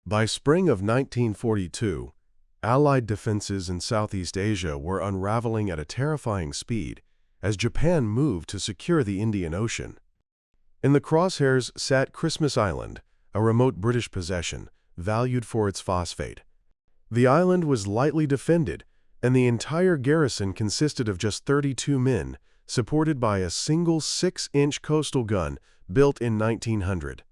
By spring of 1942, Allied defenses in Southeast Asia were unraveling at a terrifying speed as Japan moved to secure the Indian Ocean. In the crosshairs sat Christmas Island, a remote British possession, valued for its phosphate. The island was lightly defended, and the entire garrison consisted of just 32 men, supported by a single 6-inch coastal gun built in 1900.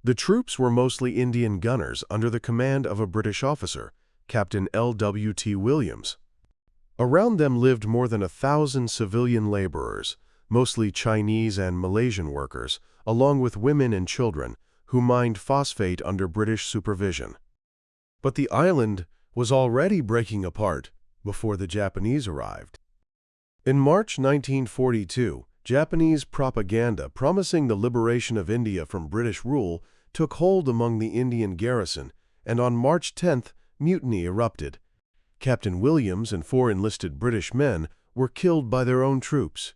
The troops were mostly Indian gunners under the command of a British officer, Captain L.W.T. Williams. Around them lived more than 1,000 civilian laborers, mostly Chinese and Malaysian workers, along with women and children, who mined phosphate under British supervision. But the island was already breaking apart before the Japanese arrived. In March 1942, Japanese propaganda promising the liberation of India from British rule took hold among the Indian garrison, and on March 10th, mutiny erupted. Captain Williams and 4 enlisted British men were killed by their own troops.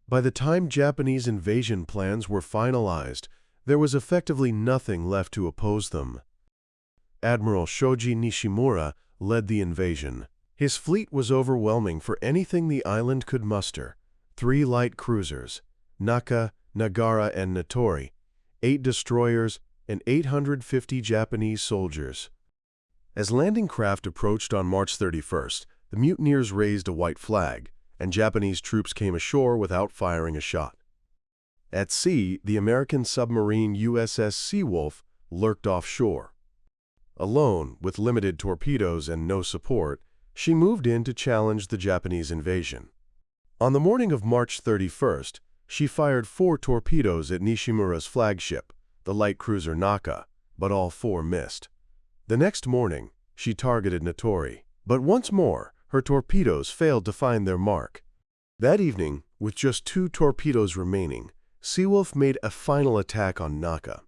By the time Japanese invasion plans were finalized, there was effectively nothing left to oppose them. Admiral Shoji Nishimura led the invasion. His fleet was overwhelming for anything the island could muster: 3 light cruisers, Naka, Nagara, and Natori, 8 destroyers, and 850 Japanese soldiers. As landing craft approached on March 31st, the mutineers raised a white flag, and Japanese troops came ashore without firing a shot. At sea, the American submarine USS Seawolf lurked offshore. Alone, with limited torpedoes and no support, she moved in to challenge the Japanese invasion. On the morning of March 31st, she fired 4 torpedoes at Nishimura's flagship, the light cruiser Naka, but all 4 missed. The next morning, she targeted Natori, but once more, her torpedoes failed to find their mark. That evening, with just 2 torpedoes remaining, Seawolf made a final attack on Naka.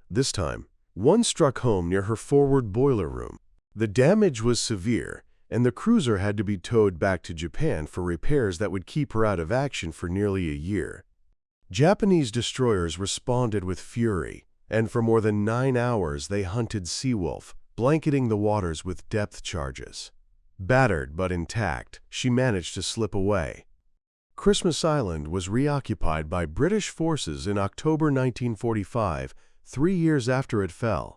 This time, one struck home near her forward boiler room. The damage was severe, and the cruiser had to be towed back to Japan for repairs that would keep her out of action for nearly a year. Japanese destroyers responded with fury, and for more than 9 hours they hunted Seawolf, blanketing the waters with depth charges. Battered but intact, she managed to slip away. Christmas Island was reoccupied by British forces in October 1945, 3 years after it fell.